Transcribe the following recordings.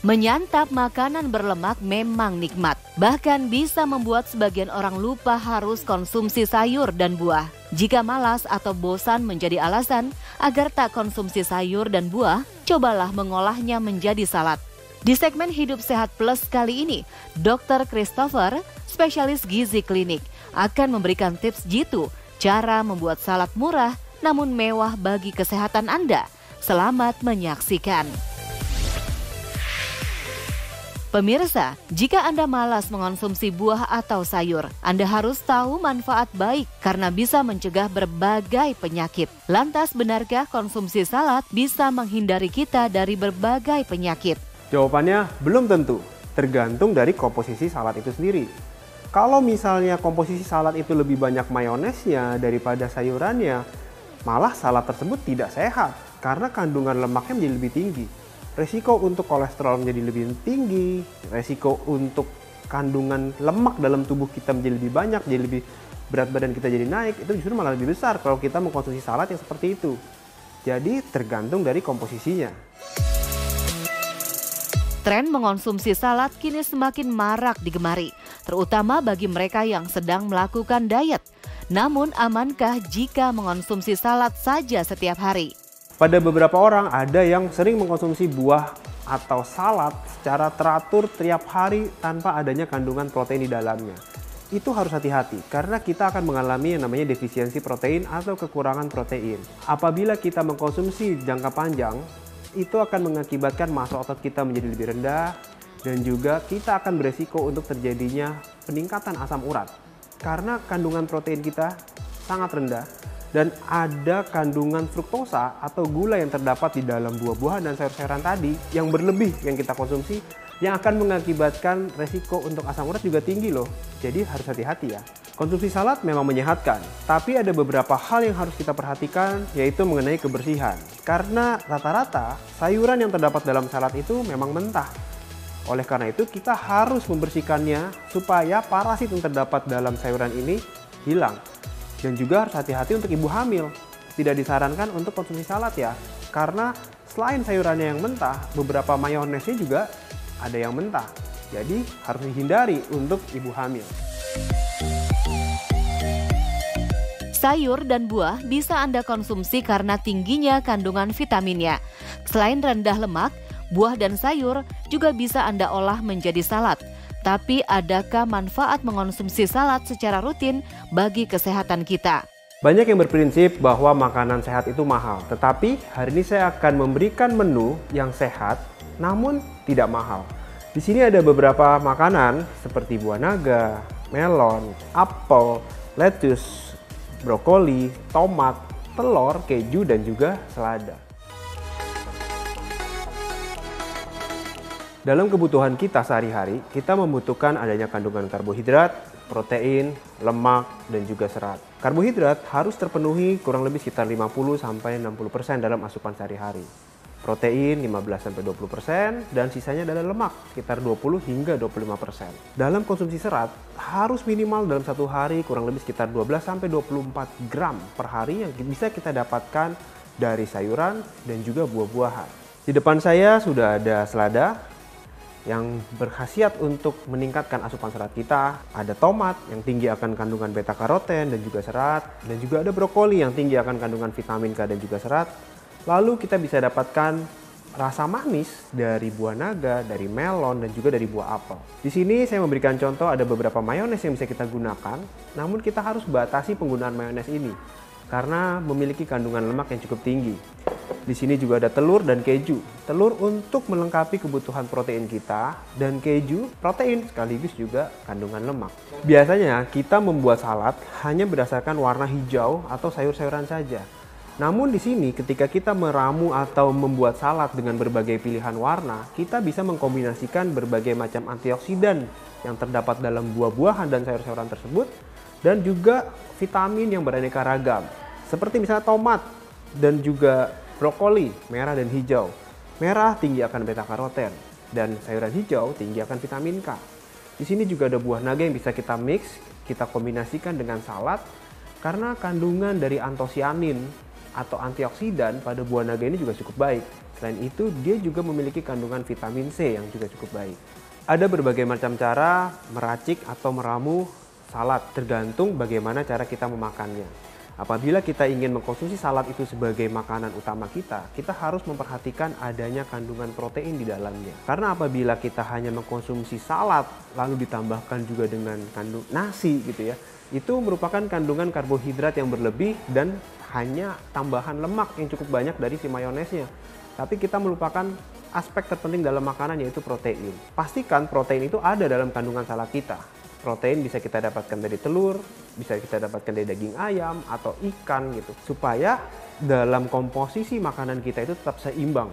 Menyantap makanan berlemak memang nikmat. Bahkan bisa membuat sebagian orang lupa harus konsumsi sayur dan buah. Jika malas atau bosan menjadi alasan agar tak konsumsi sayur dan buah, cobalah mengolahnya menjadi salad. Di segmen Hidup Sehat Plus kali ini, Dr. Christopher, spesialis gizi klinik, akan memberikan tips jitu cara membuat salad murah namun mewah bagi kesehatan Anda. Selamat menyaksikan. Pemirsa, jika Anda malas mengonsumsi buah atau sayur, Anda harus tahu manfaat baik karena bisa mencegah berbagai penyakit. Lantas, benarkah konsumsi salad bisa menghindari kita dari berbagai penyakit? Jawabannya belum tentu, tergantung dari komposisi salad itu sendiri. Kalau misalnya komposisi salad itu lebih banyak mayonesnya daripada sayurannya, malah salad tersebut tidak sehat karena kandungan lemaknya menjadi lebih tinggi. Resiko untuk kolesterol menjadi lebih tinggi, resiko untuk kandungan lemak dalam tubuh kita menjadi lebih banyak, jadi lebih berat badan kita jadi naik, itu justru malah lebih besar kalau kita mengkonsumsi salad yang seperti itu. Jadi tergantung dari komposisinya. Tren mengonsumsi salad kini semakin marak digemari, terutama bagi mereka yang sedang melakukan diet. Namun, amankah jika mengonsumsi salad saja setiap hari? Pada beberapa orang ada yang sering mengkonsumsi buah atau salad secara teratur tiap hari tanpa adanya kandungan protein di dalamnya. Itu harus hati-hati karena kita akan mengalami yang namanya defisiensi protein atau kekurangan protein. Apabila kita mengkonsumsi jangka panjang, itu akan mengakibatkan massa otot kita menjadi lebih rendah dan juga kita akan beresiko untuk terjadinya peningkatan asam urat. Karena kandungan protein kita sangat rendah dan ada kandungan fruktosa atau gula yang terdapat di dalam buah-buahan dan sayur-sayuran tadi yang berlebih yang kita konsumsi yang akan mengakibatkan resiko untuk asam urat juga tinggi loh. Jadi harus hati-hati ya. Konsumsi salad memang menyehatkan, tapi ada beberapa hal yang harus kita perhatikan yaitu mengenai kebersihan. Karena rata-rata sayuran yang terdapat dalam salad itu memang mentah. Oleh karena itu kita harus membersihkannya supaya parasit yang terdapat dalam sayuran ini hilang. Dan juga harus hati-hati untuk ibu hamil. Tidak disarankan untuk konsumsi salad ya. Karena selain sayurannya yang mentah, beberapa mayonesnya juga ada yang mentah. Jadi harus dihindari untuk ibu hamil. Sayur dan buah bisa Anda konsumsi karena tingginya kandungan vitaminnya. Selain rendah lemak, buah dan sayur juga bisa Anda olah menjadi salad. Tapi adakah manfaat mengonsumsi salad secara rutin bagi kesehatan kita? Banyak yang berprinsip bahwa makanan sehat itu mahal. Tetapi hari ini saya akan memberikan menu yang sehat namun tidak mahal. Di sini ada beberapa makanan seperti buah naga, melon, apel, lettuce, brokoli, tomat, telur, keju, dan juga selada. Dalam kebutuhan kita sehari-hari, kita membutuhkan adanya kandungan karbohidrat, protein, lemak, dan juga serat. Karbohidrat harus terpenuhi kurang lebih sekitar 50-60% dalam asupan sehari-hari. Protein 15-20% dan sisanya adalah lemak sekitar 20 hingga 25%. Dalam konsumsi serat harus minimal dalam satu hari kurang lebih sekitar 12-24 gram per hari yang bisa kita dapatkan dari sayuran dan juga buah-buahan. Di depan saya sudah ada selada yang berkhasiat untuk meningkatkan asupan serat kita. Ada tomat yang tinggi akan kandungan beta karoten dan juga serat. Dan juga ada brokoli yang tinggi akan kandungan vitamin K dan juga serat. Lalu kita bisa dapatkan rasa manis dari buah naga, dari melon, dan juga dari buah apel. Di sini saya memberikan contoh ada beberapa mayones yang bisa kita gunakan. Namun kita harus batasi penggunaan mayones ini karena memiliki kandungan lemak yang cukup tinggi. Di sini juga ada telur dan keju. Telur untuk melengkapi kebutuhan protein kita dan keju protein sekaligus juga kandungan lemak. Biasanya kita membuat salad hanya berdasarkan warna hijau atau sayur-sayuran saja. Namun di sini ketika kita meramu atau membuat salad dengan berbagai pilihan warna, kita bisa mengkombinasikan berbagai macam antioksidan yang terdapat dalam buah-buahan dan sayur-sayuran tersebut dan juga vitamin yang beraneka ragam. Seperti misalnya tomat dan juga brokoli, merah dan hijau. Merah tinggi akan beta karoten dan sayuran hijau tinggi akan vitamin K. Di sini juga ada buah naga yang bisa kita mix, kita kombinasikan dengan salad karena kandungan dari antosianin atau antioksidan pada buah naga ini juga cukup baik. Selain itu, dia juga memiliki kandungan vitamin C yang juga cukup baik. Ada berbagai macam cara meracik atau meramu salad, tergantung bagaimana cara kita memakannya. Apabila kita ingin mengkonsumsi salad itu sebagai makanan utama kita harus memperhatikan adanya kandungan protein di dalamnya. Karena apabila kita hanya mengkonsumsi salad, lalu ditambahkan juga dengan kandung nasi gitu ya, itu merupakan kandungan karbohidrat yang berlebih dan hanya tambahan lemak yang cukup banyak dari si mayonesnya. Tapi kita melupakan aspek terpenting dalam makanan, yaitu protein. Pastikan protein itu ada dalam kandungan salad kita. Protein bisa kita dapatkan dari telur, bisa kita dapatkan dari daging ayam atau ikan gitu. Supaya dalam komposisi makanan kita itu tetap seimbang.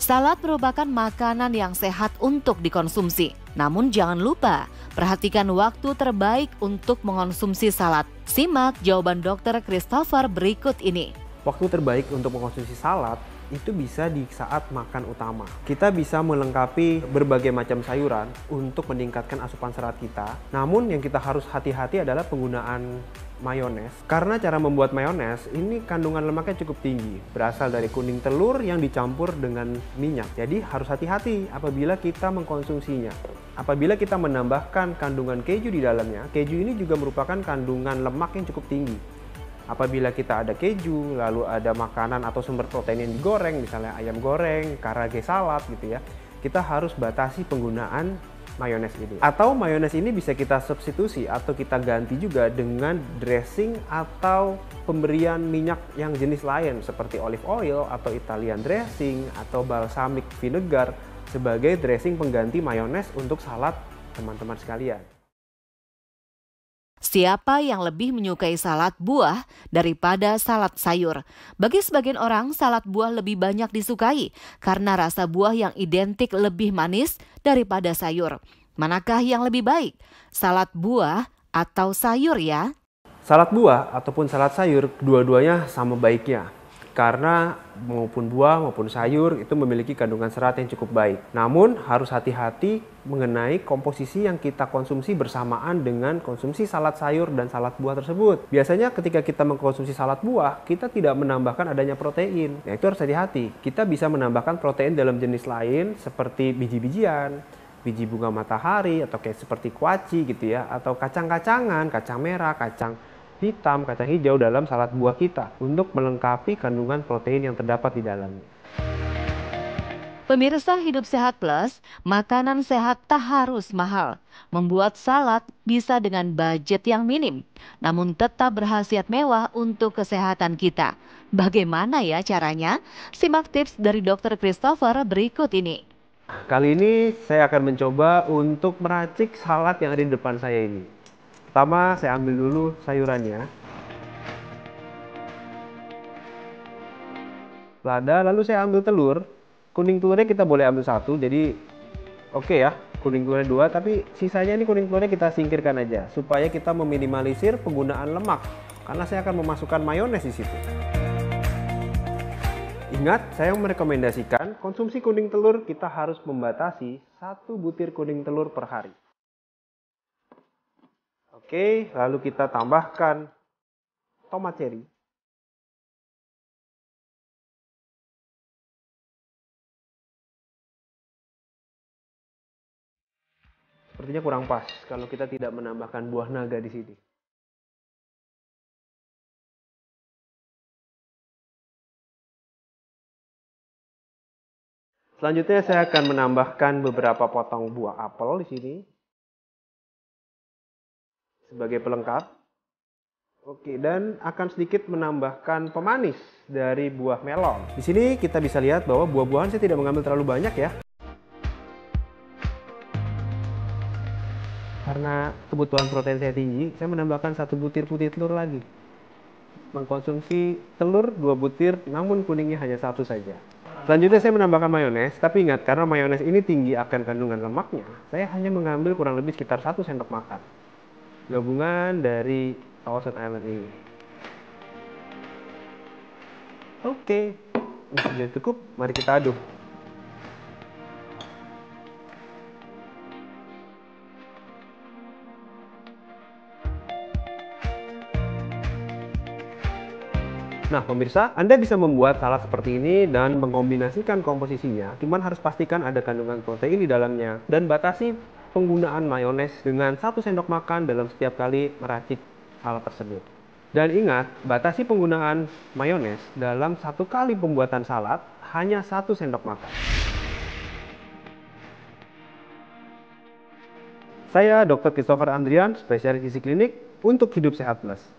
Salad merupakan makanan yang sehat untuk dikonsumsi. Namun jangan lupa, perhatikan waktu terbaik untuk mengonsumsi salad. Simak jawaban Dr. Christopher berikut ini. Waktu terbaik untuk mengkonsumsi salad itu bisa di saat makan utama. Kita bisa melengkapi berbagai macam sayuran untuk meningkatkan asupan serat kita. Namun yang kita harus hati-hati adalah penggunaan mayones. Karena cara membuat mayones ini kandungan lemaknya cukup tinggi. Berasal dari kuning telur yang dicampur dengan minyak. Jadi harus hati-hati apabila kita mengkonsumsinya. Apabila kita menambahkan kandungan keju di dalamnya, keju ini juga merupakan kandungan lemak yang cukup tinggi. Apabila kita ada keju, lalu ada makanan atau sumber protein yang digoreng, misalnya ayam goreng, karage salad gitu ya, kita harus batasi penggunaan mayones ini. Atau mayones ini bisa kita substitusi atau kita ganti juga dengan dressing atau pemberian minyak yang jenis lain seperti olive oil atau Italian dressing atau balsamic vinegar sebagai dressing pengganti mayones untuk salad teman-teman sekalian. Siapa yang lebih menyukai salad buah daripada salad sayur? Bagi sebagian orang, salad buah lebih banyak disukai karena rasa buah yang identik lebih manis daripada sayur. Manakah yang lebih baik? Salad buah atau sayur ya? Salad buah ataupun salad sayur, dua-duanya sama baiknya. Karena maupun buah maupun sayur itu memiliki kandungan serat yang cukup baik. Namun harus hati-hati mengenai komposisi yang kita konsumsi bersamaan dengan konsumsi salad sayur dan salad buah tersebut. Biasanya ketika kita mengkonsumsi salad buah, kita tidak menambahkan adanya protein. Nah, itu harus hati-hati. Kita bisa menambahkan protein dalam jenis lain seperti biji-bijian, biji bunga matahari atau kayak seperti kuaci gitu ya, atau kacang-kacangan, kacang merah, kacang hitam, kacang hijau dalam salad buah kita untuk melengkapi kandungan protein yang terdapat di dalamnya. Pemirsa Hidup Sehat Plus, makanan sehat tak harus mahal. Membuat salad bisa dengan budget yang minim, namun tetap berkhasiat mewah untuk kesehatan kita. Bagaimana ya caranya? Simak tips dari Dr. Christopher berikut ini. Kali ini saya akan mencoba untuk meracik salad yang ada di depan saya ini. Pertama, saya ambil dulu sayurannya. Lada, lalu saya ambil telur. Kuning telurnya kita boleh ambil satu, jadi oke ya, kuning telurnya dua, tapi sisanya ini kuning telurnya kita singkirkan aja supaya kita meminimalisir penggunaan lemak karena saya akan memasukkan mayones di situ. Ingat, saya merekomendasikan konsumsi kuning telur kita harus membatasi 1 butir kuning telur per hari. Oke, lalu kita tambahkan tomat cherry. Sepertinya kurang pas kalau kita tidak menambahkan buah naga di sini. Selanjutnya saya akan menambahkan beberapa potong buah apel di sini sebagai pelengkap. Oke, dan akan sedikit menambahkan pemanis dari buah melon. Di sini kita bisa lihat bahwa buah-buahan saya tidak mengambil terlalu banyak ya. Karena kebutuhan protein saya tinggi, saya menambahkan 1 butir putih telur lagi. Mengkonsumsi telur 2 butir, namun kuningnya hanya 1 saja. Selanjutnya saya menambahkan mayones, tapi ingat karena mayones ini tinggi akan kandungan lemaknya, saya hanya mengambil kurang lebih sekitar 1 sendok makan. Gabungan dari Thousand Island ini. Oke, ini sudah cukup. Mari kita aduk. Nah, pemirsa, Anda bisa membuat salad seperti ini dan mengombinasikan komposisinya. Cuman harus pastikan ada kandungan protein di dalamnya. Dan batasi penggunaan mayones dengan 1 sendok makan dalam setiap kali meracik salad tersebut. Dan ingat, batasi penggunaan mayones dalam 1 kali pembuatan salad hanya 1 sendok makan. Saya Dr. Christopher Andrian, spesialis gizi klinik untuk Hidup Sehat Plus.